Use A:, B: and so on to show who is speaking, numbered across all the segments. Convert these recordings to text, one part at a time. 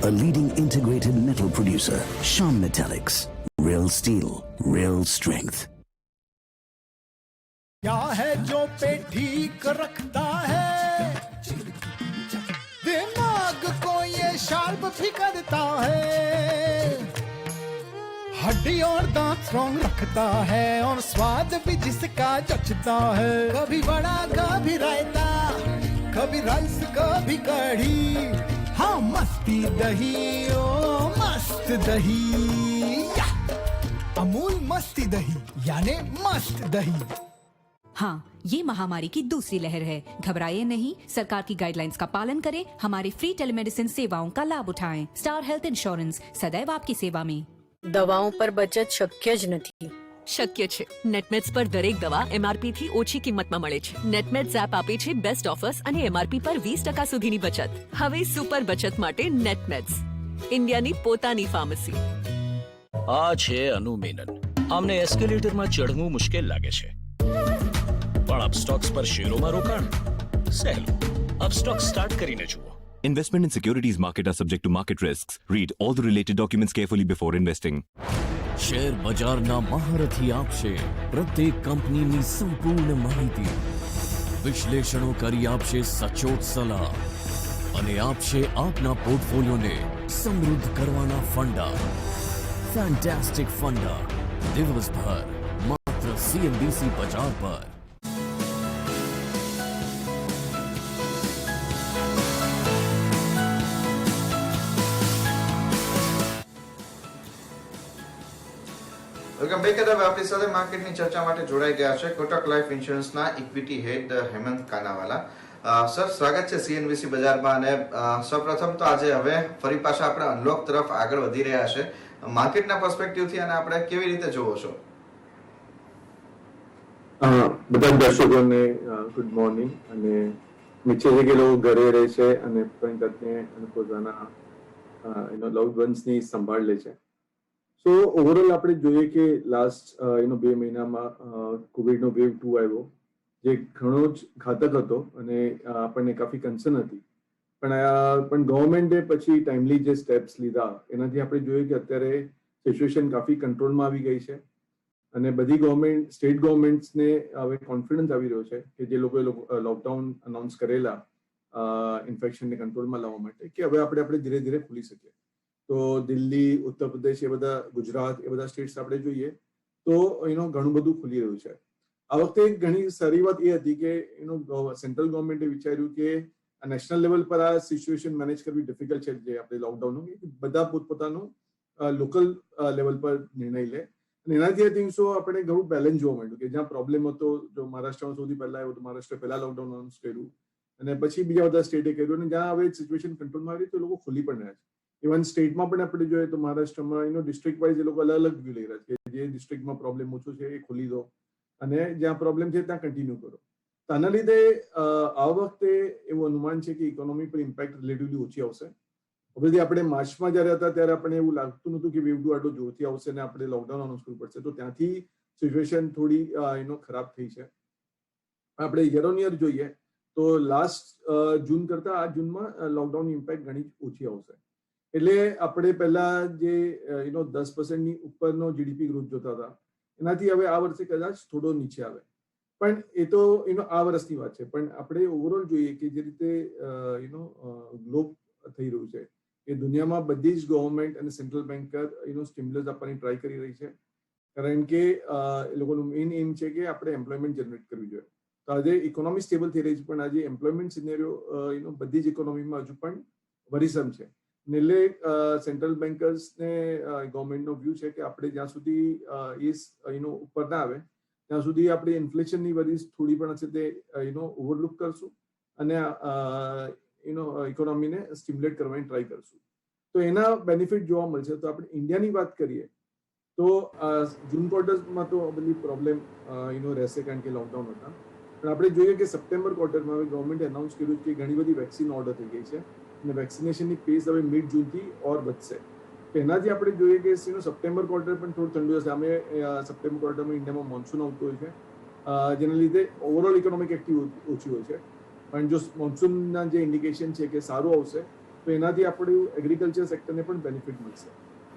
A: a leading integrated metal producer. Shyam Metallics. Real steel, real strength.
B: क्या है जो पे ठीक रखता है दिमाग को ये शार्प भी करता है हड्डी और दांत स्ट्रॉन्ग रखता है और स्वाद भी जिसका जचता है कभी बड़ा कभी रायता कभी राइस कभी कढ़ी हाँ मस्ती दही ओ मस्त दही अमूल मस्ती दही यानी मस्त दही।
C: हाँ, ये महामारी की दूसरी लहर है। घबराइए नहीं, सरकार की गाइडलाइंस का पालन करें, हमारे फ्री टेलीमेडिसिन सेवाओं का लाभ उठाएं। स्टार हेल्थ इंश्योरेंस सदैव आपकी सेवा में।
D: દવાઓ પર બચત શક્ય જ નથી.
E: શક્ય છે. નેટમેટ્સ પર દરેક દવા એમઆરપી થી ઓછી કિંમતમાં મળે છે. નેટમેટ્સ એપ આપે છે બેસ્ટ ઓફર્સ અને એમઆરપી પર 20% સુધીની બચત. હવે સુપર બચત માટે નેટમેટ્સ, ઇન્ડિયાની પોતાની ફાર્મસી.
F: આ છે અનુ મેનન. આમને એસ્કેલેટરમાં ચઢવું મુશ્કેલ લાગે છે, પણ અપસ્ટોક્સ પર શેરોમાં રોકાણ સહેલું. અપસ્ટોક્સ સ્ટાર્ટ કરીને જુઓ.
G: Investment in securities market are subject to market risks. Read all the related documents carefully before investing.
H: Share બજારના મહારથી આપશે પ્રત્યેક કંપનીની સંપૂર્ણ માહિતી, વિશ્લેષણો કરી આપશે સચોટ સલાહ અને આપશે આપના પોર્ટફોલિયોને સમૃદ્ધ કરવાના ફંડા. ફેન્ટાસ્ટિક ફંડા દિવસભર માત્ર CNBC બજાર પર.
I: Welcome back. આપણી સાથે માર્કેટની ચર્ચા માટે જોડાઈ ગયા છે કોટક લાઈફ ઇન્સ્યોરન્સના ઇક્વિટી હેડ હેમંત કાનાવાલા. સર, સ્વાગત છે CNBC બજારમાં. અને સૌપ્રથમ તો આજે હવે ફરી પાછા આપણે અનલોક તરફ આગળ વધી રહ્યા છે. માર્કેટના પર્સપેક્ટિવથી અને આપણે કેવી રીતે જોવો છો?
J: બધા દર્શકોને ગુડ મોર્નિંગ. અને નીચે છે કે લોકો ઘરે રહે છે અને પોતાના લવ્ડ વન્સની સંભાળ લે છે. સો ઓવરઓલ આપણે જોઈએ કે લાસ્ટ 2 મહિનામાં કોવિડનો વેવ 2 આવ્યો, જે ઘણો જ ઘાતક હતો અને આપણને કાફી કન્સર્ન હતી. પણ ગવર્મેન્ટે પછી ટાઈમલી જે સ્ટેપ્સ લીધા એનાથી આપણે જોઈએ કે અત્યારે સિચ્યુએશન કાફી કંટ્રોલમાં આવી ગઈ છે અને બધી સ્ટેટ ગવર્મેન્ટ્સને હવે કોન્ફિડન્સ આવી રહ્યો છે કે જે લોકોએ લોકડાઉન અનાઉન્સ કરેલા ઇન્ફેક્શનને કંટ્રોલમાં લાવવા માટે, કે હવે આપણે ધીરે ધીરે ખુલી શકીએ. તો દિલ્હી, ઉત્તર પ્રદેશ, એ બધા ગુજરાત, એ બધા સ્ટેટ્સ આપણે જોઈએ તો ઘણું બધું ખુલી રહ્યું છે. આ વખતે ઘણી સારી વાત એ હતી કે સેન્ટ્રલ ગવર્મેન્ટે વિચાર્યું કે નેશનલ લેવલ પર આ સિચ્યુએશન મેનેજ કરવી ડિફિકલ્ટ છે, જે આપણે લોકડાઉનનું, બધા પોતપોતાનું લોકલ લેવલ પર નિર્ણય લે. અને એનાથી આઈ થિંક સો આપણે ઘણું બેલેન્સ જોવા મળ્યું કે જ્યાં પ્રોબ્લેમ હતો, જો મહારાષ્ટ્રમાં સૌથી પહેલા આવ્યો તો મહારાષ્ટ્ર પહેલા લોકડાઉન અનાઉન્સ કર્યું અને પછી બીજા બધા સ્ટેટે કર્યું, અને જ્યાં હવે સિચ્યુએશન કંટ્રોલમાં આવી તો લોકો ખુલી પણ રહ્યા છે. ઇવન સ્ટેટમાં પણ આપણે જોઈએ તો મહારાષ્ટ્રમાં ડિસ્ટ્રિક્ટ વાઇઝ એ લોકો અલગ અલગ વ્યૂ લઈ રહ્યા છે કે જે ડિસ્ટ્રિક્ટમાં પ્રોબ્લેમ ઓછો છે એ ખોલી દો અને જ્યાં પ્રોબ્લેમ છે ત્યાં કન્ટિન્યુ કરો. તો આના લીધે આ વખતે એવું અનુમાન છે કે ઇકોનોમી પર ઇમ્પેક્ટ રિલેટિવલી ઓછી આવશે. હવે આપણે માર્ચમાં જયારે હતા ત્યારે આપણને એવું લાગતું નહોતું કે વેવ 2 આટલો જોરથી આવશે અને આપણે લોકડાઉન અનાઉન્સ કરવું પડશે. તો ત્યાંથી સિચ્યુએશન થોડી ખરાબ થઈ છે. આપણે યર ઓન યર જોઈએ તો લાસ્ટ જૂન કરતા આ જૂનમાં લોકડાઉન ઇમ્પેક્ટ ઘણી ઓછી આવશે. એટલે આપણે પહેલા જે 10% ઉપરનો GDP ગ્રોથ જોતા હતા એનાથી હવે આ વર્ષે કદાચ થોડો નીચે આવે. પણ એ તો આ વર્ષની વાત છે. પણ આપણે ઓવરઓલ જોઈએ કે જે રીતે ગ્લોબ થઈ રહ્યું છે એ દુનિયામાં બધી જ ગવર્મેન્ટ અને સેન્ટ્રલ બેન્કર સ્ટિમ્યુલસ આપવાની ટ્રાય કરી રહી છે, કારણ કે એ લોકોનું મેઇન એમ છે કે આપણે એમ્પ્લોયમેન્ટ જનરેટ કરવી જોઈએ. તો આજે ઇકોનોમી સ્ટેબલ થઈ રહી છે, પણ આજે એમ્પ્લોયમેન્ટ સિનેરિયો બધી જ ઇકોનોમીમાં હજુ પણ વરીસમ છે. એટલે સેન્ટ્રલ બેન્કર્સને ગવર્મેન્ટનો વ્યૂ છે કે આપણે જ્યાં સુધી ઉપર ના આવે ત્યાં સુધી આપણે ઇન્ફ્લેશનની વરી થોડી પણ હશે તે ઓવરલુક કરશું અને ઇકોનોમીને સ્ટિમ્યુલેટ કરવાની ટ્રાય કરશું. તો એના બેનિફિટ જોવા મળશે. તો આપણે ઇન્ડિયાની વાત કરીએ તો જૂન ક્વાર્ટરમાં તો બધી પ્રોબ્લેમ રહેશે કારણ કે લોકડાઉન હતા. પણ આપણે જોઈએ કે સપ્ટેમ્બર ક્વાર્ટરમાં હવે ગવર્મેન્ટે એનાઉન્સ કર્યું કે ઘણી બધી વેક્સિન ઓર્ડર થઈ ગઈ છે અને વેક્સિનેશનની પેસ હવે મિડ જૂનથી ઓર વધશે. તો એનાથી આપણે જોઈએ કે સપ્ટેમ્બર ક્વાર્ટર પણ થોડું ઠંડુ હશે. અમે સપ્ટેમ્બર ક્વાર્ટરમાં ઇન્ડિયામાં મોન્સૂન આવતું હોય છે, જેના લીધે ઓવરઓલ ઇકોનોમિક એક્ટિવિટી ઓછી હોય છે. પણ જો મોન્સૂનના જે ઇન્ડિકેશન છે કે સારું આવશે તો એનાથી આપણું એગ્રીકલ્ચર સેક્ટરને પણ બેનિફિટ મળશે.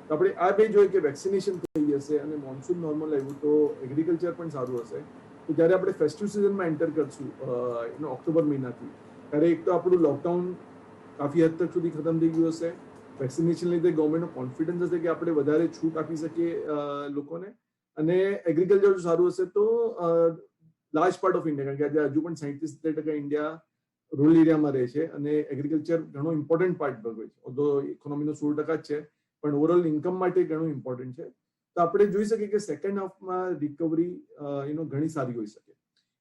J: તો આપણે આ બે જોઈએ કે વેક્સિનેશન થઈ જશે અને મોન્સૂન નોર્મલ આવ્યું તો એગ્રીકલ્ચર પણ સારું હશે. તો જ્યારે આપણે ફેસ્ટિવ સિઝનમાં એન્ટર કરશું ઓક્ટોબર મહિનાથી, ત્યારે એક તો આપણું લોકડાઉન કાફી હદ તક સુધી ખતમ થઈ ગયું હશે. વેક્સિનેશન લીધે ગવર્મેન્ટનો કોન્ફિડન્સ હશે કે આપણે વધારે છૂટ આપી શકીએ લોકોને, અને એગ્રીકલ્ચર સારું હશે તો લાર્જ પાર્ટ ઓફ ઇન્ડિયા, કારણ કે આજે હજુ પણ 60-70% ઇન્ડિયા રૂરલ એરિયામાં રહે છે અને એગ્રીકલ્ચર ઘણો ઇમ્પોર્ટન્ટ પાર્ટ ભજવે છે. ઓધો ઇકોનોમીનો 16% જ છે, પણ ઓવરઓલ ઇન્કમ માટે ઘણું ઇમ્પોર્ટન્ટ છે. તો આપણે જોઈ શકીએ કે સેકન્ડ હાફમાં રિકવરી ઘણી સારી હોઈ શકે.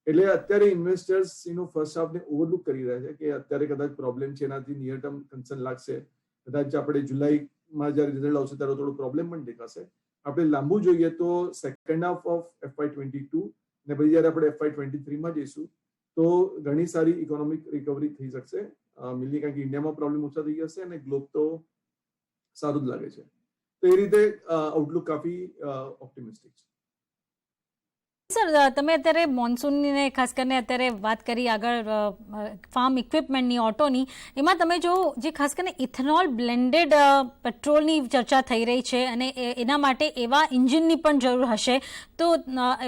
J: એટલે અત્યારે ઇન્વેસ્ટર્સ ફર્સ્ટ હાફને ઓવરલુક કરી રહ્યા છે કે અત્યારે કદાચ પ્રોબ્લેમ છે, એનાથી નિયર ટર્મ કન્સર્ન લાગશે. કદાચ આપણે જુલાઈમાં જ્યારે રિઝલ્ટ આવશે ત્યારે થોડો પ્રોબ્લેમ પણ દેખાશે. આપણે લાંબુ જોઈએ તો સેકન્ડ હાફ ઓફ FY22 ને પછી જ્યારે આપણે FY23માં જઈશું તો ઘણી સારી ઇકોનોમિક રિકવરી થઈ શકશે મિલની, કારણ કે ઇન્ડિયામાં પ્રોબ્લેમ ઓછા થઈ જશે અને ગ્લોબ તો સારું જ લાગે છે. તો એ રીતે આઉટલુક કાફી ઓપ્ટિમિસ્ટિક છે.
K: સર, તમે અત્યારે મોન્સૂનની ખાસ કરીને અત્યારે વાત કરી આગળ ફાર્મ ઇક્વિપમેન્ટની, ઓટોની, એમાં તમે જો જે ખાસ કરીને ઇથેનોલ બ્લેન્ડેડ પેટ્રોલની ચર્ચા થઈ રહી છે અને એના માટે એવા ઇન્જિનની પણ જરૂર હશે. તો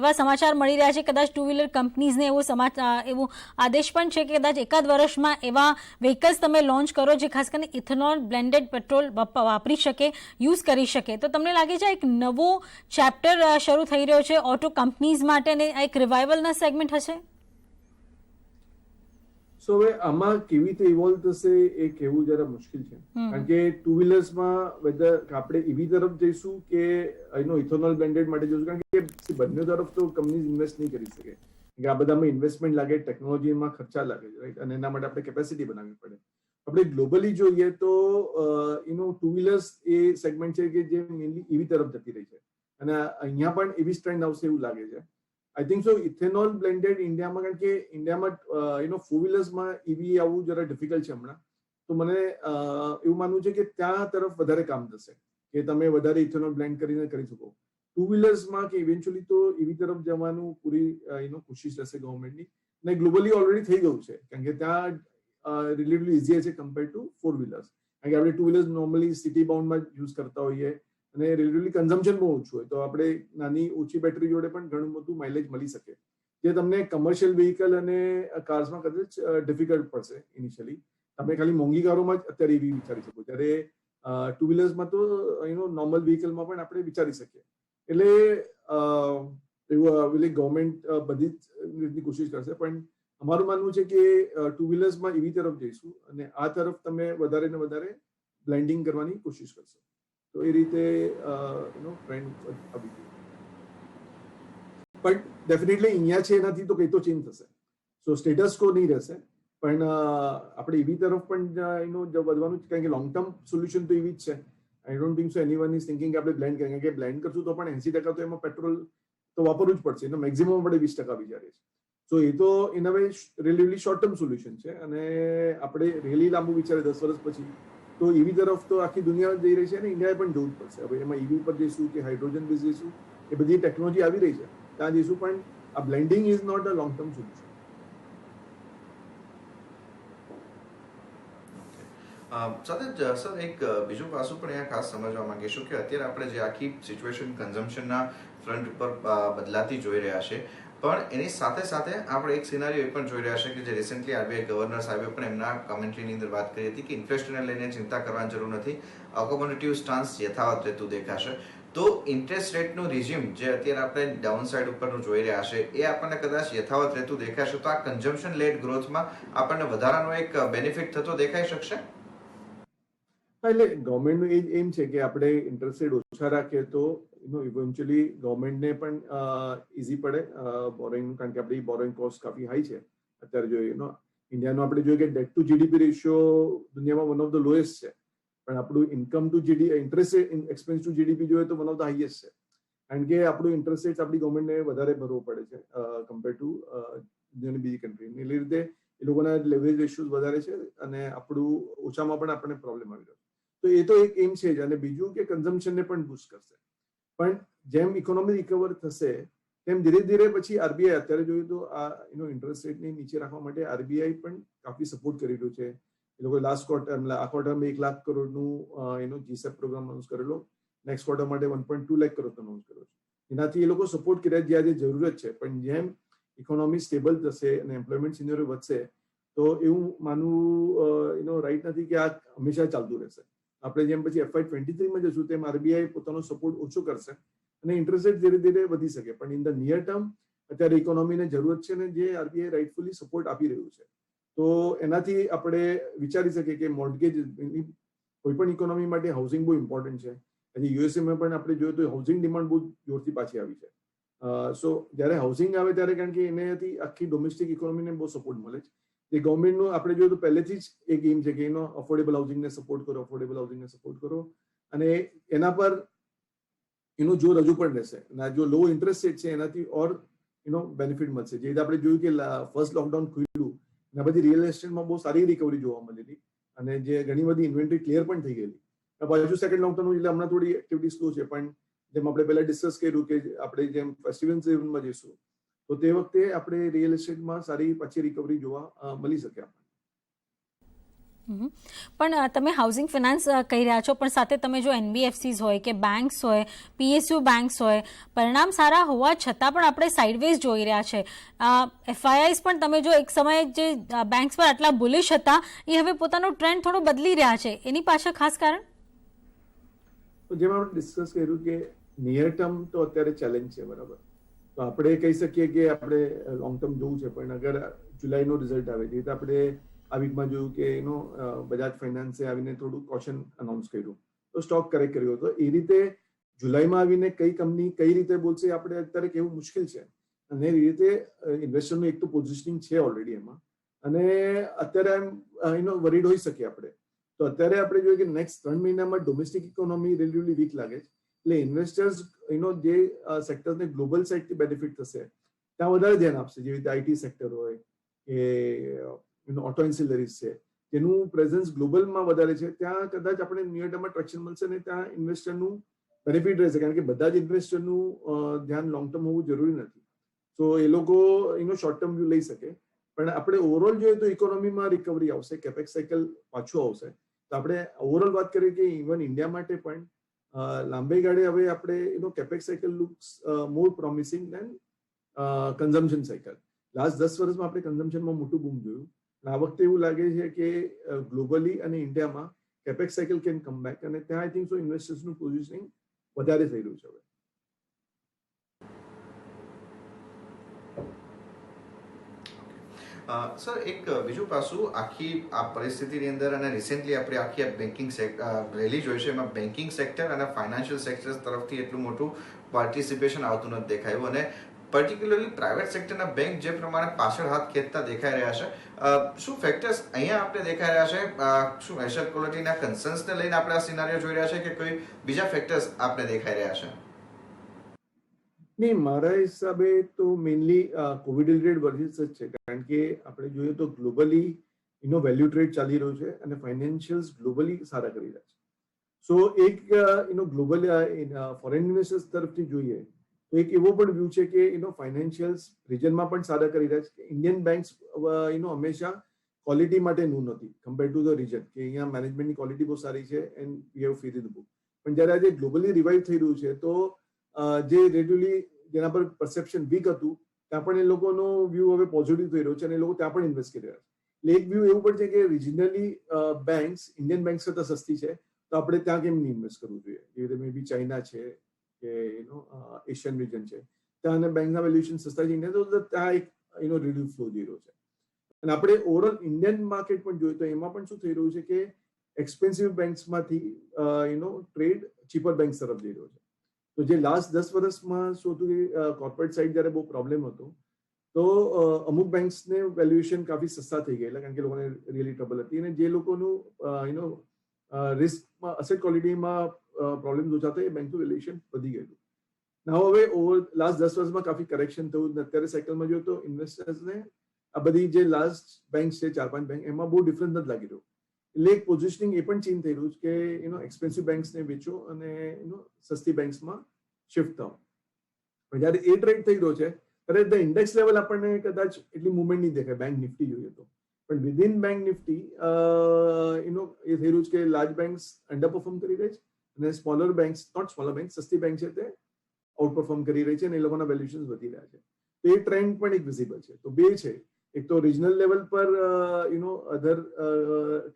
K: એવા સમાચાર મળી રહ્યા છે કદાચ ટુ વ્હીલર કંપનીઝને એવો આદેશ પણ છે કે કદાચ એકાદ વર્ષમાં એવા વ્હીકલ્સ તમે લોન્ચ કરો જે ખાસ કરીને ઇથેનોલ બ્લેન્ડેડ પેટ્રોલ વાપરી શકે, યુઝ કરી શકે. તો તમને લાગે છે એક નવો ચેપ્ટર શરૂ થઈ રહ્યો છે ઓટો કંપનીઝ માટે, એક રિવાઇવલના સેગમેન્ટ હશે?
J: સો હવે આમાં કેવી રીતે ઇવોલ્વ થશે એ કહેવું જરા મુશ્કેલ છે, કારણ કે ટુ વ્હીલર્સમાં વેધર આપણે ઈવી તરફ જઈશું કે ઇથેનોલ બ્લેન્ડેડ માટે જઈશું, કારણ કે બંને તરફ તો કંપનીઝ ઇન્વેસ્ટ નહીં કરી શકે. આ બધામાં ઇન્વેસ્ટમેન્ટ લાગે, ટેકનોલોજીમાં ખર્ચા લાગે, રાઈટ, અને એના માટે આપણે કેપેસિટી બનાવવી પડે. આપણે ગ્લોબલી જોઈએ તો ટુ વ્હીલર્સ એ સેગમેન્ટ છે કે જે મેઇનલી ઈવી તરફ જતી રહી છે અને અહીંયા પણ એવી ટ્રેન્ડ આવશે એવું લાગે છે. આઈ થિંક સો ઇથેનોલ બ્લેન્ડેડ ઇન્ડિયામાં, કારણ કે ઇન્ડિયામાં ફોર વ્હીલર્સમાં ઈવી આવવું જરા ડિફિકલ્ટ છે હમણાં, તો મને એવું માનવું છે કે ત્યાં તરફ વધારે કામ થશે કે તમે વધારે ઇથેનોલ બ્લેન્ડ કરીને કરી શકો. ટુ વ્હીલર્સમાં કે ઇવેન્ચ્યુઅલી તો ઈવી તરફ જવાનું પૂરી કોશિશ રહેશે ગવર્મેન્ટની, અને ગ્લોબલી ઓલરેડી થઈ ગયું છે, કારણ કે ત્યાં રિલેટિવલી ઇઝીયર છે કમ્પેર ટુ ફોર વ્હીલર્સ. કારણ કે આપણે ટુ વ્હીલર્સ નોર્મલી સિટી બાઉન્ડમાં યુઝ કરતા હોઈએ અને રિલેટિવલી કન્ઝમ્પશન બહુ ઓછું હોય, તો આપણે નાની ઓછી બેટરી જોડે પણ ઘણું બધું માઇલેજ મળી શકે, જે તમને કમર્શિયલ વ્હીકલ અને કાર્સમાં કદાચ ડિફિકલ્ટ પડશે ઇનિશિયલી. તમે ખાલી મોંઘી કારોમાં જ અત્યારે એવી વિચારી શકો, ત્યારે ટુ વ્હીલર્સમાં તો નોર્મલ વ્હીકલમાં પણ આપણે વિચારી શકીએ. એટલે એવું ગવર્મેન્ટ બધી જ રીતની કોશિશ કરશે, પણ અમારું માનવું છે કે ટુ વ્હીલર્સમાં ઈવી તરફ જઈશું અને આ તરફ તમે વધારે ને વધારે બ્લેન્ડિંગ કરવાની કોશિશ કરશો. તો એ રીતે ટ્રેન્ડ આવી ગયું, પણ ડેફિનેટલી અહીંયા છે એનાથી તો કંઈ તો ચેન્જ થશે. સો સ્ટેટસ કો નહીં રહેશે, પણ આપણે ઈવી તરફ પણ વધવાનું જ, કારણ કે લોંગ ટર્મ સોલ્યુશન તો એવી જ છે. I don't think so anyone is thinking કે આપણે બ્લેન્ડ કરીએ, કારણ કે બ્લેન્ડ કરશું તો પણ 80% તો એમાં પેટ્રોલ તો વાપરવું જ પડશે, એનો મેક્સિમમ આપણે 20% વિચારીએ છીએ. સો એ તો એના way relatively short term solution છે, અને આપણે રિયલી લાંબુ વિચારે 10 વર્ષ પછી તો ઈવી તરફ તો આખી દુનિયા જઈ રહી છે અને ઇન્ડિયાએ પણ જવું જ પડશે. હવે એમાં ઈવી પર જઈશું કે હાઇડ્રોજન બેઝ જઈશું, એ બધી ટેકનોલોજી આવી રહી છે, ત્યાં જઈશું, પણ આ blending is not a long term solution.
I: સાથે સર એક બીજું પાસું પણ અહીંયા ખાસ સમજવા માંગીશું કે અત્યારે આપણે જે આખી સિચ્યુએશન કન્ઝમ્પશનના ફ્રન્ટ ઉપર બદલાતી જોઈ રહ્યા છે, પણ એની સાથે સાથે આપણે એક સિનારીઓ એ પણ જોઈ રહ્યા છે કે જે રિસેન્ટલી આરબીઆઈ ગવર્નર સાહેબે પણ એમના કોમેન્ટ્રીની અંદર વાત કરી હતી કે ઇન્ફ્લેશનને લઈને ચિંતા કરવાની જરૂર નથી, અકોમોડેટિવ સ્ટાન્સ યથાવત રહેતું દેખાશે. તો ઇન્ટરેસ્ટ રેટનું રિઝ્યુમ જે અત્યારે આપણે ડાઉન સાઇડ ઉપરનું જોઈ રહ્યા છે એ આપણને કદાચ યથાવત રહેતું દેખાશે, તો આ કન્ઝમ્પશન લેડ ગ્રોથમાં આપણને વધારાનો એક બેનિફિટ થતો દેખાઈ શકશે.
J: એટલે ગવર્મેન્ટનું એ જ એમ છે કે આપણે ઇન્ટરેસ્ટ રેટ ઓછા રાખીએ તો ઇવેન્ચ્યુઅલી ગવર્મેન્ટને પણ ઇઝી પડે બોરોઈંગનું, કારણ કે આપણી બોરોઈંગ કોસ્ટ કાફી હાઈ છે અત્યારે. જોઈએ ઇન્ડિયાનો આપણે જોઈએ કે ડેટ ટુ જીડીપી રેશિયો દુનિયામાં વન ઓફ ધ લોએસ્ટ છે, પણ આપણું income to interest expense to GDP જોઈએ તો વન ઓફ ધ હાઈએસ્ટ છે, કારણ કે આપણું ઇન્ટરેસ્ટ રેટ આપણી ગવર્મેન્ટને વધારે ભરવો પડે છે કમ્પેર ટુ દુનિયાની બીજી કન્ટ્રી. એટલે રીતે એ લોકોના લેવરેજ રેશિયોઝ વધારે છે અને આપણું ઓછામાં પણ આપણને પ્રોબ્લેમ આવી રહ્યો છે. તો એ તો એક એમ છે જ, અને બીજું કે કન્ઝમ્પશનને પણ બૂસ્ટ કરશે. પણ જેમ ઇકોનોમી રિકવર થશે તેમ ધીરે ધીરે પછી આરબીઆઈ અત્યારે જોઈએ તો આ ઇન્ટરેસ્ટ રેટને નીચે રાખવા માટે આરબીઆઈ પણ કાફી સપોર્ટ કરી રહ્યું છે. એ લોકો લાસ્ટ ક્વાર્ટર આ ક્વાર્ટરમાં 1 લાખ કરોડનું જીસેપ પ્રોગ્રામ અનાઉન્સ કરેલો, નેક્સ્ટ ક્વાર્ટર માટે 1.2 લાખ કરોડ અનાઉન્સ કર્યો છે. એનાથી એ લોકો સપોર્ટ કર્યા જે આજે જરૂરત છે. પણ જેમ ઇકોનોમી સ્ટેબલ થશે અને એમ્પ્લોયમેન્ટ સિનિયરો વધશે તો એવું માનવું રાઈટ નથી કે આ હંમેશા ચાલતું રહેશે. આપણે જેમ પછી FY23માં જશું તેમ RBI પોતાનો સપોર્ટ ઓછો કરશે અને ઇન્ટરેસ્ટ રેટ ધીરે ધીરે વધી શકે. પણ ઇન ધ નિયર ટર્મ અત્યારે ઇકોનોમીને જરૂરત છે ને જે RBI રાઇટફુલી સપોર્ટ આપી રહ્યું છે. તો એનાથી આપણે વિચારી શકીએ કે મોર્ટગેજ કોઈ પણ ઇકોનોમી માટે હાઉસિંગ બહુ ઇમ્પોર્ટન્ટ છે. હજી યુએસએમાં પણ આપણે જોયું તો હાઉસિંગ ડિમાન્ડ બહુ જોરથી પાછી આવી છે. સો જ્યારે હાઉસિંગ આવે ત્યારે કારણ કે એનાથી આખી ડોમેસ્ટિક ઇકોનોમીને બહુ સપોર્ટ મળે છે. જે ગવર્મેન્ટનું આપણે જોયું તો પહેલેથી જ એક એમ છે કે અફોર્ડેબલ હાઉસિંગને સપોર્ટ કરો અને એના પર એનું જોર હજુ પણ રહેશે. અને જો લો ઇન્ટરેસ્ટ રેટ છે એનાથી ઓર બેનિફિટ મળશે. જે રીતે આપણે જોયું કે ફર્સ્ટ લોકડાઉન ખુલ્યું અને બધી રિયલ એસ્ટેટમાં બહુ સારી રિકવરી જોવા મળેલી અને જે ઘણી બધી ઇન્વેન્ટરી ક્લિયર પણ થઈ ગયેલી. બાજુ સેકન્ડ લોકડાઉન એટલે હમણાં થોડી એક્ટિવિટી સ્લો છે. પણ જેમ આપણે પહેલા ડિસ્કસ કર્યું કે આપણે જેમ ફેસ્ટિવલ સિઝનમાં જઈશું તો તે વખતે આપણે રિયલ એસ્ટેટમાં સારી પાછી રિકવરી જોવા મળી શકે.
K: પણ તમે હાઉસિંગ ફિનાન્સ કહી રહ્યા છો, પણ સાથે તમે જો NBFCs હોય કે બેંક્સ હોય, PSU બેંક્સ હોય, પરિણામ સારા હોવા છતાં પણ આપણે સાઇડવેઝ જોઈ રહ્યા છે. FIIs પણ તમે જો એક સમયે જે બેંક્સ પર આટલા બુલિશ હતા એ હવે પોતાનો ટ્રેન્ડ થોડો બદલી રહ્યા છે. એની પાછળ ખાસ કારણ?
J: જેમ આપણે ડિસ્કસ કર્યું કે નિયર ટર્મ તો અત્યારે ચેલેન્જ છે, બરાબર. તો આપણે કહી શકીએ કે આપણે લોંગ ટર્મ જોવું છે. પણ અગર જુલાઈનો રિઝલ્ટ આવે જે રીતે આપણે આ વીકમાં જોયું કે બજાજ ફાઇનાન્સે આવીને થોડું કોશન અનાઉન્સ કર્યું તો સ્ટોક કરેક્ટ કર્યો હતો. એ રીતે જુલાઈમાં આવીને કઈ કંપની કઈ રીતે બોલશે આપણે અત્યારે કેવું મુશ્કેલ છે. અને એ રીતે ઇન્વેસ્ટરનું એક તો પોઝિશનિંગ છે ઓલરેડી એમાં અને અત્યારે એમ વરીડ હોઈ શકે આપણે. તો અત્યારે આપણે જોઈએ કે નેક્સ્ટ 3 મહિનામાં ડોમેસ્ટિક ઇકોનોમી રિલેટિવલી વીક લાગે છે. એટલે ઇન્વેસ્ટર્સ જે સેક્ટરને ગ્લોબલ સાઇડથી બેનિફિટ થશે ત્યાં વધારે ધ્યાન આપશે. જેવી રીતે IT સેક્ટર હોય કે ઓટો એન્સિલરીઝ છે જેનું પ્રેઝન્સ ગ્લોબલમાં વધારે છે ત્યાં કદાચ આપણે નિયર ટર્મમાં ટ્રેક્શન મળશે ને ત્યાં ઇન્વેસ્ટરનું બેનિફિટ રહેશે. કારણ કે બધા જ ઇન્વેસ્ટરનું ધ્યાન લોંગ ટર્મ હોવું જરૂરી નથી. તો એ લોકો શોર્ટ ટર્મ વ્યૂ લઈ શકે. પણ આપણે ઓવરઓલ જોઈએ તો ઇકોનોમીમાં રિકવરી આવશે, કેપેક્સ સાયકલ પાછું આવશે. તો આપણે ઓવરઓલ વાત કરીએ કે ઇવન ઇન્ડિયા માટે પણ લાંબી ગાળે હવે આપણે કેપેક્સ સાયકલ લુક્સ મોર પ્રોમિસિંગ દેન કન્ઝમ્પશન સાયકલ. લાસ્ટ 10 વર્ષમાં આપણે કન્ઝમ્પશનમાં મોટું બૂમ જોયું. આ વખતે એવું લાગે છે કે ગ્લોબલી અને ઇન્ડિયામાં capex cycle can come back અને ત્યાં આઈ થિંક સો ઇન્વેસ્ટર્સનું પોઝિશનિંગ વધારે થઈ રહ્યું છે હવે.
I: સર, એક બીજું પાસું આખી આ પરિસ્થિતિની અંદર અને રિસેન્ટલી આપણે આખી આ બેન્કિંગ રેલી જોઈ છે એમાં બેન્કિંગ સેક્ટર અને ફાઇનાન્શિયલ સેક્ટર તરફથી એટલું મોટું પાર્ટિસિપેશન આવતું નથી દેખાયું અને પર્ટિક્યુલરલી પ્રાઇવેટ સેક્ટરના બેંક જે પ્રમાણે પાછળ હાથ ખેંચતા દેખાઈ રહ્યા છે. શું ફેક્ટર્સ અહીંયા આપણે દેખાઈ રહ્યા છે? શું એસેટ ક્વોલિટીના કન્સર્ન્સને લઈને આપણે આ સિનારીઓ જોઈ રહ્યા છે કે કોઈ બીજા ફેક્ટર્સ આપણે દેખાઈ રહ્યા છે?
J: નહીં, મારા હિસાબે તો મેઇનલી કોવિડ રિલેટેડ વર્સિસ જ છે. કારણ કે આપણે જોઈએ તો ગ્લોબલી વેલ્યુ ટ્રેડ ચાલી રહ્યો છે અને ફાઇનાન્શિયલ્સ ગ્લોબલી સારા કરી રહ્યા છે. સો એક ગ્લોબલ ફોરેન ઇન્વેસ્ટર્સ તરફથી જોઈએ તો એક એવો પણ વ્યૂ છે કે ફાઇનાન્શિયલ્સ રિજનમાં પણ સારા કરી રહ્યા છે. ઇન્ડિયન બેંક્સ હંમેશા ક્વોલિટી માટે નું નથી કમ્પેર ટુ ધ રિજન કે અહીંયા મેનેજમેન્ટની ક્વોલિટી બહુ સારી છે and we have feed the book. પણ જ્યારે આજે ગ્લોબલી રિવાઇવ થઈ રહ્યું છે તો જે રેગ્યુલી જેના પર પરસેપ્શન વીક હતું ત્યાં પણ એ લોકોનો વ્યૂ હવે પોઝિટિવ થઈ રહ્યો છે અને એ લોકો ત્યાં પણ ઇન્વેસ્ટ કરી રહ્યા છે. એટલે એક વ્યૂ એવું પણ છે કે રિજનલી બેંક્સ ઇન્ડિયન બેંક્સ કરતા સસ્તી છે તો આપણે ત્યાં કેમ નહીં ઇન્વેસ્ટ કરવું જોઈએ. જેવી રીતે મે બી ચાઇના છે કે એશિયન રિજન છે ત્યાં બેંકના વેલ્યુએશન સસ્તા છે ઇન્ડિયા તો ત્યાં એક રિડ્યુસ ફ્લો જઈ રહ્યો છે. અને આપણે ઓવરઓલ ઇન્ડિયન માર્કેટ પણ જોઈએ તો એમાં પણ શું થઈ રહ્યું છે કે એક્સપેન્સિવ બેંક્સમાંથી ટ્રેડ ચીપર બેંક્સ તરફ જઈ રહ્યો છે. તો જે લાસ્ટ 10 વર્ષમાં શું હતું કે કોર્પોરેટ સાઇડ જ્યારે બહુ પ્રોબ્લેમ હતો તો અમુક બેંક્સને વેલ્યુએશન કાફી સસ્તા થઈ ગયેલા કારણ કે લોકોને રિયલી ટ્રબલ હતી અને જે લોકોનું રિસ્કમાં અસેટ ક્વોલિટીમાં પ્રોબ્લેમ ઓછા થાય એ બેંકનું વેલ્યુએશન વધી ગયેલું. હવે ઓવર લાસ્ટ 10 વર્ષમાં કાફી કરેક્શન થયું. અત્યારે સાયકલમાં જોઈએ તો ઇન્વેસ્ટર્સને આ બધી જે લાસ્ટ બેંક છે 4-5 બેંક એમાં બહુ ડિફરન્સ નથી લાગી રહ્યો. એટલે એક પોઝિશનિંગ એ પણ ચેન્જ થઈ રહ્યું છે કે એક્સપેન્સિવ બેંક્સને વેચો અને સસ્તી બેંક્સમાં શિફ્ટ થાવ. જ્યારે એ ટ્રેડ થઈ રહ્યો છે ત્યારે ધ ઇન્ડેક્સ લેવલ આપણને કદાચ એટલી મુવમેન્ટ નહીં દેખાય બેંક નિફ્ટી જોઈએ તો. પણ વિધિન બેંક નિફ્ટી એ થઈ રહ્યું છે કે લાર્જ બેંક્સ અંડર પરફોર્મ કરી રહી છે અને smaller banks, not smaller bank, સસ્તી બેંક છે તે આઉટ પરફોર્મ કરી રહી છે અને એ લોકોના વેલ્યુએશન વધી રહ્યા છે. તો એ ટ્રેન્ડ પણ એક વિઝિબલ છે. તો બે છે, એક તો રિજનલ લેવલ પર અધર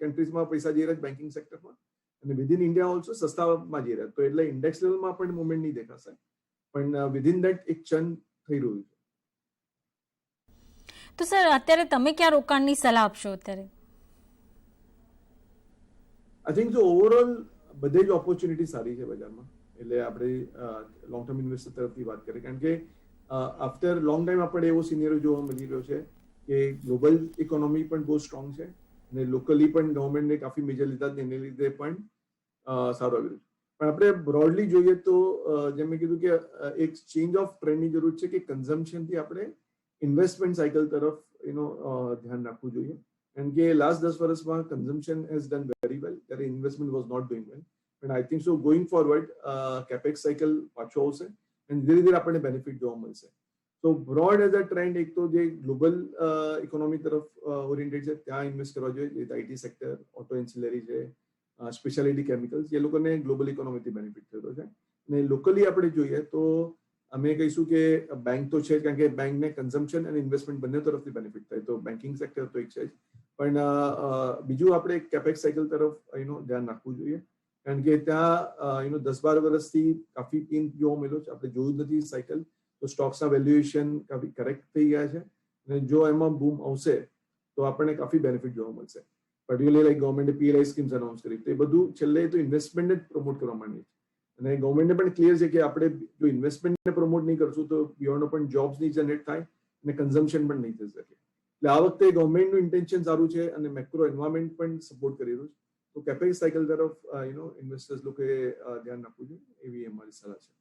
J: કન્ટ્રીઝમાં પૈસા જઈ રહ્યા છે બેન્કિંગ સેક્ટરમાં, અને વિધિન ઇન્ડિયા ઓલ્સો સસ્તામાં જઈ રહ્યા. તો એટલે ઇન્ડેક્સ લેવલમાં પણ મુવમેન્ટ નહીં દેખાશે, પણ વિધિન દેટ એક ચર્ન થઈ રહ્યું છે.
K: તો સર અત્યારે તમે ક્યાં રોકાણની સલાહ આપશો અત્યારે?
J: આઈ થિંક સો ઓવરઓલ બધે જ ઓપોર્ચ્યુનિટી સારી છે બજારમાં. એટલે આપણે લોંગ ટર્મ ઇન્વેસ્ટર તરફથી વાત કરીએ, કારણ કે આફ્ટર લોંગ ટાઈમ આપણે એવો સિનેરિયો જોવા મળી રહ્યો છે કે ગ્લોબલ ઇકોનોમી પણ બહુ સ્ટ્રોંગ છે અને લોકલી પણ ગવર્મેન્ટને કાફી મેજર લીધા એને લીધે પણ સારું આવ્યું. પણ આપણે બ્રોડલી જોઈએ તો જેમ મેં કીધું કે એક ચેન્જ ઓફ ટ્રેન્ડની જરૂર છે કે કન્ઝમ્પશનથી આપણે ઇન્વેસ્ટમેન્ટ સાયકલ તરફ ધ્યાન રાખવું જોઈએ. કારણ કે લાસ્ટ 10 વર્ષમાં consumption has done very well, ત્યારે investment was not doing well. પણ I think so going forward capex cycle પાછો આવશે અને ધીરે ધીરે આપણને બેનિફિટ જોવા મળશે. તો બ્રોડ એઝ અ ટ્રેન્ડ એક તો જે ગ્લોબલ ઇકોનોમી તરફ ઓરિએન્ટેડ છે ત્યાં ઇન્વેસ્ટ કરવા જોઈએ. આઈટી સેક્ટર, ઓટો એન્સિલરી છે, સ્પેશિયાલિટી કેમિકલ્સ, એ લોકોને ગ્લોબલ ઇકોનોમીથી બેનિફિટ થયો છે. અને લોકલી આપણે જોઈએ તો અમે કહીશું કે બેંક તો છે જ, કારણ કે બેંકને કન્ઝમ્પશન અને ઇન્વેસ્ટમેન્ટ બંને તરફથી બેનિફિટ થાય. તો બેન્કિંગ સેક્ટર તો એક છે જ, પણ બીજું આપણે કેપેક્સ સાયકલ તરફ ધ્યાન રાખવું જોઈએ. કારણ કે ત્યાં 10-12 વર્ષથી કાફી પીન જોવા મળ્યો છે. આપણે જોયું નથી સાયકલ, તો સ્ટોક્સના વેલ્યુએશન કાફી કરેક્ટ થઈ ગયા છે અને જો એમાં બૂમ આવશે તો આપણને કાફી બેનિફિટ જોવા મળશે. પર્ટિક્યુલરલી લાઈક ગવર્મેન્ટે પીએલઆઈ સ્કીમ્સ અનાઉન્સ કરી, તો એ બધું છેલ્લે તો ઇન્વેસ્ટમેન્ટને જ પ્રમોટ કરવા માંડી છે. અને ગવર્મેન્ટને પણ ક્લિયર છે કે આપણે જો ઇન્વેસ્ટમેન્ટને પ્રમોટ નહીં કરશું તો બિયોન્ડ પણ જોબ્સ નહીં જનરેટ થાય અને કન્ઝમ્પશન પણ નહીં થઈ શકે. એટલે આ વખતે ગવર્મેન્ટનું ઇન્ટેન્શન સારું છે અને મેક્રો એન્વાયરમેન્ટ પણ સપોર્ટ કરી રહ્યું છે. તો કેપેક્સ સાયકલ તરફ ઇન્વેસ્ટર્સ લોકોએ ધ્યાન રાખવું જોઈએ, એવી અમારી સલાહ છે.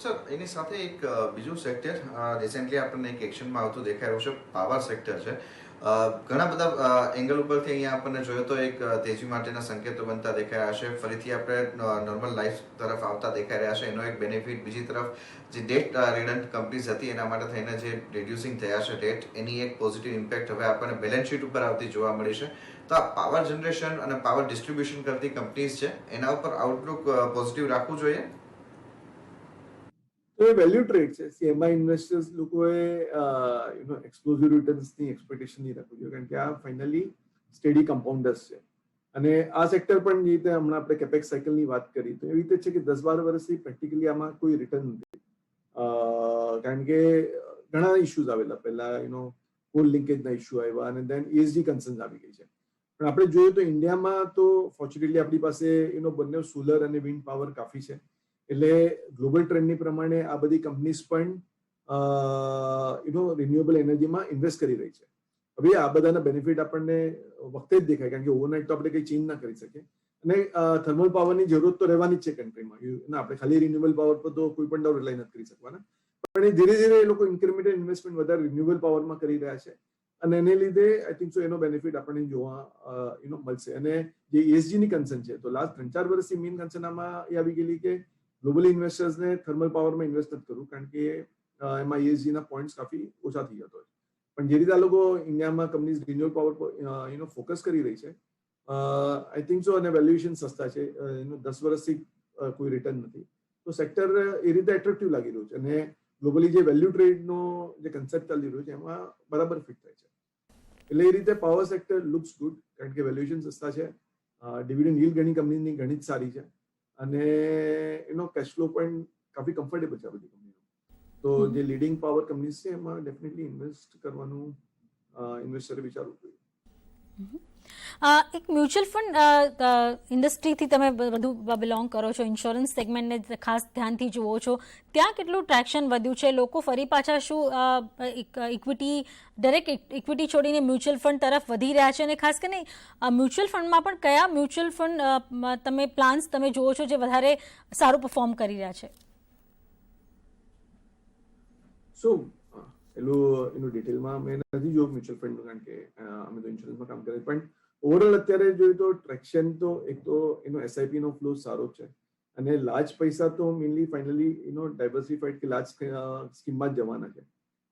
I: સર, એની સાથે એક બીજું સેક્ટર રિસેન્ટલી આપણને એક એક્શનમાં આવતું દેખાઈ રહ્યું છે, પાવર સેક્ટર છે. ઘણા બધા એંગલ ઉપરથી અહીંયા આપણને જોયો તો એક તેજી માટેના સંકેતો બનતા દેખાયા છે. ફરીથી આપણે નોર્મલ લાઈફ તરફ આવતા દેખાઈ રહ્યા છે. એનો એક બેનિફિટ, બીજી તરફ જે ડેટ રિડન્ટ કંપનીઝ હતી એના માટે થઈને જે રિડ્યુસિંગ થયા છે ડેટ, એની એક પોઝિટિવ ઇમ્પેક્ટ હવે આપણને બેલેન્સ શીટ ઉપર આવતી જોવા મળી છે. તો આ પાવર જનરેશન અને પાવર ડિસ્ટ્રીબ્યુશન કરતી કંપનીઝ છે, એના ઉપર આઉટલુક પોઝિટિવ રાખવું જોઈએ.
J: તો એ વેલ્યુ ટ્રેડ છે. એમાં ઇન્વેસ્ટર્સ લોકોએ એક્સપ્લોઝિવ રિટર્ન્સની એક્સપેક્ટેશન નહીં રાખવું જોઈએ, કારણ કે આ ફાઇનલી સ્ટેડી કમ્પાઉન્ડર્સ છે. અને આ સેક્ટર પણ જે રીતે હમણાં આપણે કેપેક્સ સાયકલની વાત કરી, તો એવી રીતે છે કે 10-12 વર્ષથી પ્રેક્ટિકલી આમાં કોઈ રિટર્ન નથી. કારણ કે ઘણા ઇશ્યુઝ આવેલા. પહેલા કોલ લિંકેજના ઇશ્યુ આવ્યા અને દેન ESG કન્સર્ન્સ આવી ગઈ છે. પણ આપણે જોઈએ તો ઇન્ડિયામાં તો ફોર્ચ્યુનેટલી આપણી પાસે બંને સોલર અને વિન્ડ પાવર કાફી છે. એટલે ગ્લોબલ ટ્રેન્ડની પ્રમાણે આ બધી કંપનીઝ પણ રિન્યુએબલ એનર્જીમાં ઇન્વેસ્ટ કરી રહી છે. હવે આ બધાના બેનિફિટ આપણને વખતે જ દેખાય, કારણ કે ઓવરનાઇટ તો આપણે કંઈ ચેન્જ ના કરી શકીએ. અને થર્મલ પાવરની જરૂરત તો રહેવાની જ છે કન્ટ્રીમાં. આપણે ખાલી રિન્યુએબલ પાવર પર તો કોઈ પણ રિલાય નથી કરી શકવાના. પણ એ ધીરે ધીરે એ લોકો ઇન્ક્રિમેન્ટલ ઇન્વેસ્ટમેન્ટ વધારે રિન્યુએબલ પાવરમાં કરી રહ્યા છે અને એને લીધે આઈ થિંક સો એનો બેનિફિટ આપણને જોવા મળશે. અને જે ESG ની કન્સર્ન છે, તો લાસ્ટ 3-4 વર્ષથી મેઇન કન્સર્ન આમાં એ આવી ગયેલી કે ગ્લોબલી ઇન્વેસ્ટર્સને થર્મલ પાવરમાં ઇન્વેસ્ટ નથી કરવું, કારણ કે એમાં ESG ના પોઈન્ટ્સ કાફી ઓછા થઈ જતો હોય. પણ જે રીતે આ લોકો ઇન્ડિયામાં કંપનીઝ રિન્યુએબલ પાવર પર ફોકસ કરી રહી છે, આઈ થિંક સો, અને વેલ્યુએશન સસ્તા છે, 10 વર્ષથી કોઈ રિટર્ન નથી, તો સેક્ટર એ રીતે એટ્રેક્ટિવ લાગી રહ્યું છે. અને ગ્લોબલી જે વેલ્યુ ટ્રેડનો જે કન્સેપ્ટ ચાલી રહ્યો છે એમાં બરાબર ફિટ થાય છે. એટલે એ રીતે પાવર સેક્ટર લુક્સ ગુડ, કારણ કે વેલ્યુએશન સસ્તા છે, ડિવિડન્ડ yield ઘણી કંપનીની ઘણી જ સારી છે અને એનો કેશ ફ્લો પણ કાફી કમ્ફર્ટેબલ છે આ બધી કંપનીનો. તો જે લીડિંગ પાવર કંપનીઝ છે એમાં ડેફિનેટલી ઇન્વેસ્ટ કરવાનું ઇન્વેસ્ટરે વિચારવું જોઈએ.
K: એક મ્યુચ્યુઅલ ફંડ ઇન્ડસ્ટ્રીથી તમે બધું બિલોંગ કરો છો, ઇન્સ્યોરન્સ સેગમેન્ટને ખાસ ધ્યાનથી જુઓ છો, ત્યાં કેટલું ટ્રેક્શન વધ્યું છે? લોકો ફરી પાછા શું ઇક્વિટી, ડાયરેક્ટ ઇક્વિટી છોડીને મ્યુચ્યુઅલ ફંડ તરફ વધી રહ્યા છે? અને ખાસ કરીને મ્યુચ્યુઅલ ફંડમાં પણ કયા મ્યુચ્યુઅલ ફંડ તમે પ્લાન્સ તમે જુઓ છો જે વધારે સારું પરફોર્મ કરી રહ્યા છે?
J: એનું ડિટેલમાં મેં નથી જોયું મ્યુચ્યુઅલ ફંડનું, કારણ કે અમે તો ઇન્સ્યોરન્સમાં કામ કરીએ. પણ ઓવરઓલ અત્યારે જોઈએ તો ટ્રેક્શન તો એક તો એનો SIP નો ફ્લો સારો છે, અને લાર્જ પૈસા તો મેઇનલી ફાઇનલી ડાયવર્સિફાઈડ કે લાર્જ સ્કીમમાં જ જવાના છે,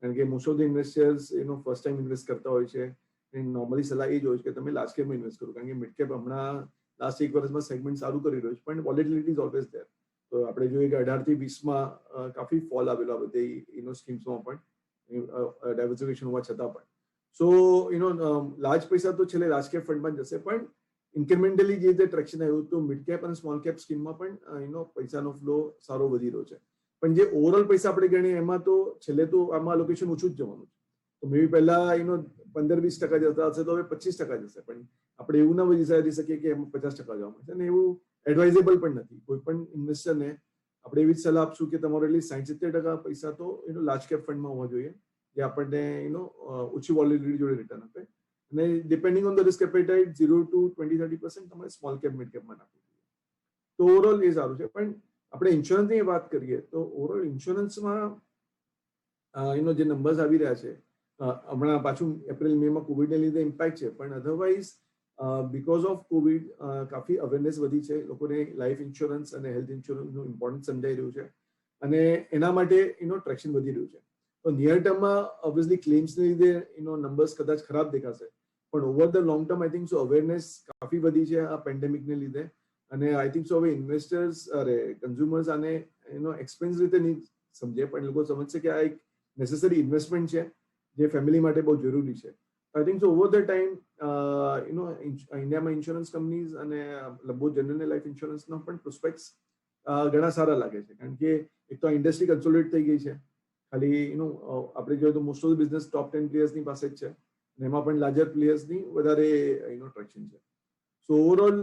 J: કારણ કે most of the investors first time invest કરતા હોય છે. નોર્મલી સલાહ એ જ હોય છે કે તમે લાર્જ કેપમાં ઇન્વેસ્ટ કરો, કારણ કે મિડ કેપ હમણાં લાસ્ટ 1 વર્ષમાં સેગમેન્ટ સારું કરી રહ્યું છે, પણ વોલેટિલિટી ઇઝ ઓલવેઝ ધેર. તો આપણે જોઈએ કે 18 થી 20માં કાફી ફોલ આવેલો આ બધી સ્કીમ્સમાં પણ ડાયવર્સિફિકેશન હોવા છતાં પણ. સો લાર્જ પૈસા તો છેલ્લે લાર્જ કેપ ફંડમાં જ જશે, પણ ઇન્ક્રિમેન્ટલી જે રીતે ટ્રેક્શન આવ્યું તો મિડ કેપ અને સ્મોલ કેપ સ્કીમમાં પણ પૈસાનો ફ્લો સારો વધી રહ્યો છે. પણ જે ઓવરઓલ પૈસા આપણે ગણીએ એમાં તો છેલ્લે તો આમાં લોકેશન ઓછું જ જવાનું છે. તો મે બી પહેલા 15-20% જતા હશે તો હવે 25% જશે, પણ આપણે એવું ના વિચારી શકીએ કે એમાં 50% જવા મળશે, અને એવું એડવાઇઝેબલ પણ નથી. કોઈ પણ ઇન્વેસ્ટરને આપણે એવી જ સલાહ આપશું કે તમારો એટલી 60-70% પૈસા તો લાર્જ કેપ ફંડમાં હોવા જોઈએ, જે આપણને ઓછી વોલેટિલિટી જોડે રિટર્ન આપે, અને depending on the risk appetite 0 to 20-30% તમારે સ્મોલ કેપ મિડ કેપમાં નાખવું જોઈએ. તો ઓવરઓલ એ સારું છે. પણ આપણે ઇન્સ્યોરન્સની વાત કરીએ તો ઓવરઓલ ઇન્સ્યોરન્સમાં જે નંબર્સ આવી રહ્યા છે, હમણાં પાછું એપ્રિલ મેમાં કોવિડને લીધે ઇમ્પેક્ટ છે, પણ અધરવાઇઝ બીકોઝ ઓફ કોવિડ કાફી અવેરનેસ વધી છે, લોકોને લાઈફ ઇન્સ્યોરન્સ અને હેલ્થ ઇન્સ્યોરન્સનું ઇમ્પોર્ટન્સ સમજાઈ રહ્યું છે, અને એના માટે ટ્રેક્શન વધી રહ્યું છે. તો નિયર ટર્મમાં ઓબ્વિયસલી ક્લેમ્સને લીધે નંબર્સ કદાચ ખરાબ દેખાશે, પણ over the long term I think so awareness કાફી વધી છે આ પેન્ડેમિકને લીધે, અને આઈ થિંક સો હવે ઇન્વેસ્ટર્સ કન્ઝ્યુમર્સ આને એક્સપેન્સ રીતે નહીં સમજે, પણ લોકો સમજશે કે આ એક નેસેસરી ઇન્વેસ્ટમેન્ટ છે જે ફેમિલી માટે બહુ જરૂરી છે. આઈ think so over the time ઇન્ડિયામાં ઇન્સ્યોરન્સ કંપનીઝ અને બહુ જનરલ લાઈફ ઇન્સ્યોરન્સના પણ પ્રોસ્પેક્ટ્સ ઘણા સારા લાગે છે, કારણ કે એક તો આ ઇન્ડસ્ટ્રી કન્સોલિડેટ થઈ ગઈ છે. ખાલી આપણે જોઈએ તો મોસ્ટ ઓફ ધ બિઝનેસ ટોપ 10 પ્લેયર્સની પાસે જ છે, અને એમાં પણ લાર્જર પ્લેયર્સની વધારે ટ્રેક્શન છે. So overall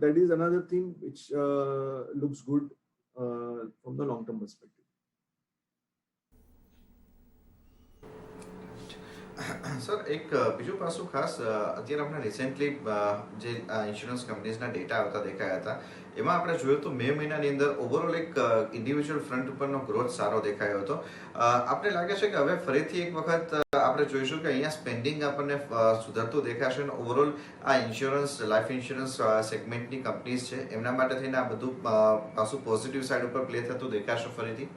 J: that is another thing which looks good from the long term perspective.
I: Sir, એક બીજું પાસું ખાસ અત્યારે આપણે રિસેન્ટલી જે ઇન્સ્યોરન્સ કંપનીઝના ડેટા આવતા દેખાયા હતા, એમાં આપણે જોયું તો મે મહિનાની અંદર ઓવરઓલ એક ઇન્ડિવિજ્યુઅલ ફ્રન્ટ ઉપરનો ગ્રોથ સારો દેખાયો હતો. આપણે લાગે છે કે હવે ફરીથી એક વખત આપણે જોઈશું કે અહીંયા સ્પેન્ડિંગ આપણને સુધરતું દેખાશે, અને ઓવરઓલ આ ઇન્સ્યોરન્સ લાઈફ ઇન્સ્યોરન્સ સેગમેન્ટની કંપનીઝ છે એમના માટે થઈને આ બધું પાછું પોઝિટિવ સાઈડ ઉપર પ્લે થતું દેખાશે ફરીથી?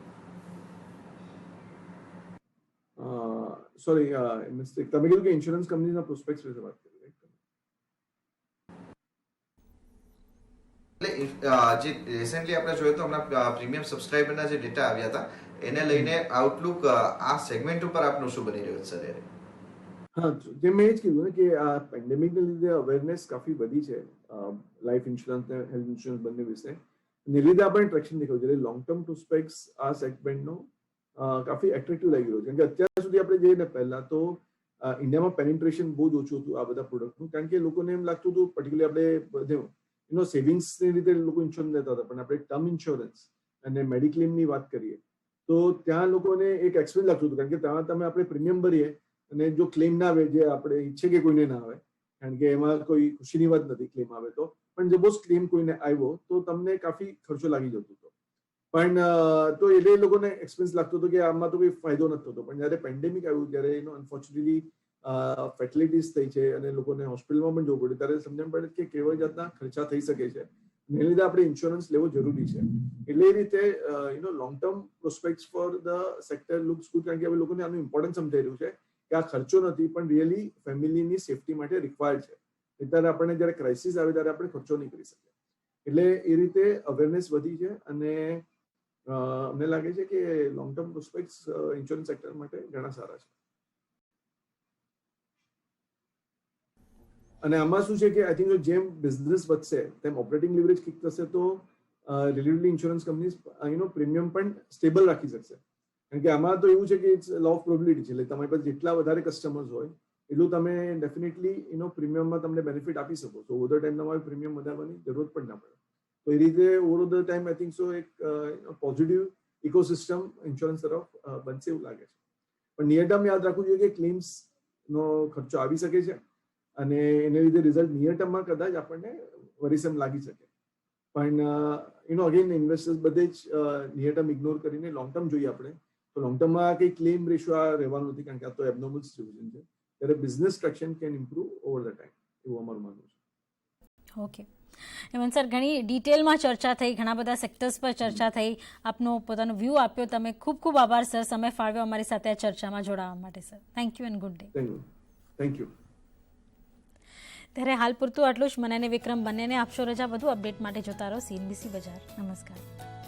J: Sorry, mistake. તમે કીધું કે ઇન્સ્યોરન્સ કંપનીના પ્રોસ્પેક્ટ્સ વિશે વાત કરી,
I: એટલે જે રિસેન્ટલી આપણે જોયું તો હમણાં પ્રીમિયમ સબસ્ક્રાઇબરના જે ડેટા આવ્યા હતા એને લઈને આઉટલુક આ સેગમેન્ટ ઉપર આપનું શું બની રહ્યું છે સર?
J: હા, જે મેં એ જ કીધું ને કે આ પેન્ડેમિકને લીધે અવેરનેસ કાફી વધી છે લાઈફ ઇન્સ્યોરન્સ અને હેલ્થ ઇન્સ્યોરન્સ બંને વિશે, ને લીધે આપણે ટ્રેક્શન દેખાયું છે. લોંગ ટર્મ પ્રોસ્પેક્ટ્સ આ સેગમેન્ટનો કાફી એટ્રેક્ટિવ લાગી રહ્યું છે, કારણ કે અત્યાર સુધી આપણે જઈએ ને પહેલા તો ઇન્ડિયામાં પેનિટ્રેશન બહુ જ ઓછું હતું આ બધા પ્રોડક્ટનું, કારણ કે લોકોને એમ લાગતું હતું પર્ટિક્યુલરલી આપણે સેવિંગ્સની રીતે લોકો ઇન્સ્યોરન્સ લેતા હતા, પણ આપણે ટર્મ ઇન્સ્યોરન્સ અને મેડિક્લેમની વાત કરીએ તો ત્યાં લોકોને એક એક્સપેન્સ લાગતું હતું, કારણ કે ત્યાં તમે આપણે પ્રીમિયમ ભરીએ અને જો ક્લેમ ના આવે, જે આપણે ઈચ્છે કે કોઈને ના આવે, કારણ કે એમાં કોઈ ખુશીની વાત નથી ક્લેમ આવે તો, પણ સપોઝ ક્લેમ કોઈને આવ્યો તો તમને કાફી ખર્ચો લાગી જતો હતો, પણ તો એ લોકોને એક્સપેન્સ લાગતો હતો કે આમાં તો કોઈ ફાયદો નથી થતો. પણ જ્યારે પેન્ડેમિક આવ્યું ત્યારે અનફોર્ચ્યુનેટલી ફેર્ટિલિટીઝ થઈ છે અને લોકોને હોસ્પિટલમાં પણ જવું પડ્યું, ત્યારે સમજણ પડે કે કેવા જાતના ખર્ચા થઈ શકે છે, એના લીધે આપણે ઇન્સ્યોરન્સ લેવો જરૂરી છે. એટલે એ રીતે long term prospects for the sector looks good, કારણ કે હવે લોકોને આનું ઇમ્પોર્ટન્સ સમજાઈ રહ્યું છે કે આ ખર્ચો નથી પણ રિયલી ફેમિલીની સેફટી માટે રિક્વાયર્ડ છે. ત્યારે આપણને જ્યારે ક્રાઇસિસ આવે ત્યારે આપણે ખર્ચો નહીં કરી શકીએ, એટલે એ રીતે અવેરનેસ વધી છે, અને અમને લાગે છે કે લોંગ ટર્મ પ્રોસ્પેક્ટ્સ ઇન્સ્યોરન્સ સેક્ટર માટે ઘણા સારા છે. અને આમાં શું છે કે આઈ થિંક જેમ બિઝનેસ વધશે તેમ ઓપરેટિંગ લીવરેજ કિક થશે, તો રિલેટિવલી ઇન્સ્યોરન્સ કંપનીઝ પ્રીમિયમ પણ સ્ટેબલ રાખી શકશે, કારણ કે આમાં તો એવું છે કે ઇટ્સ લો ઓફ પ્રોબેબિલિટી છે, એટલે તમારી પાસે જેટલા વધારે કસ્ટમર્સ હોય એટલું તમે ડેફિનેટલી પ્રીમિયમમાં તમને બેનિફિટ આપી શકો છો. ઓવર ધ ટાઈમ તમારે પ્રીમિયમ વધારવાની જરૂરત પણ ના પડે. તો એ રીતે over the time I think સો એક પોઝિટિવ ઇકોસિસ્ટમ ઇન્સ્યોરન્સ તરફ બનશે એવું લાગે છે. પણ નિયર ટર્મ યાદ રાખવું જોઈએ કે ક્લેમ્સનો ખર્ચો આવી શકે છે, અને એને લીધે રિઝલ્ટ નિયર ટર્મમાં કદાચ આપણને વરીસમ લાગી શકે, પણ અગેન ઇન્વેસ્ટર્સ બધે જ નિયર ટર્મ ઇગ્નોર કરીને લોંગ ટર્મ જોઈએ આપણે, તો લોંગ ટર્મમાં કંઈ ક્લેમ રેશિયો આ રહેવાનું નથી, કારણ કે આ તો એબનોર્મલ સિચ્યુએશન છે, ત્યારે business traction can improve over the time, એવું અમારું માનવું છે.
K: ઓકે, હેમંત સર, ઘણી ડિટેલમાં ચર્ચા થઈ, ઘણા બધા સેક્ટર્સ પર ચર્ચા થઈ, આપનો પોતાનો વ્યૂ આપ્યો તમે. ખૂબ ખૂબ આભાર સર, સમય ફાળવ્યો અમારી સાથે આ ચર્ચામાં જોડાવા માટે sir. Thank you and good day.
J: Thank you.
K: ત્યારે હાલ પૂરતું આટલું જ. મને અને વિક્રમ બંનેને આપશો રજા. વધુ અપડેટ માટે જોતા રહો CNBC બજાર. નમસ્કાર.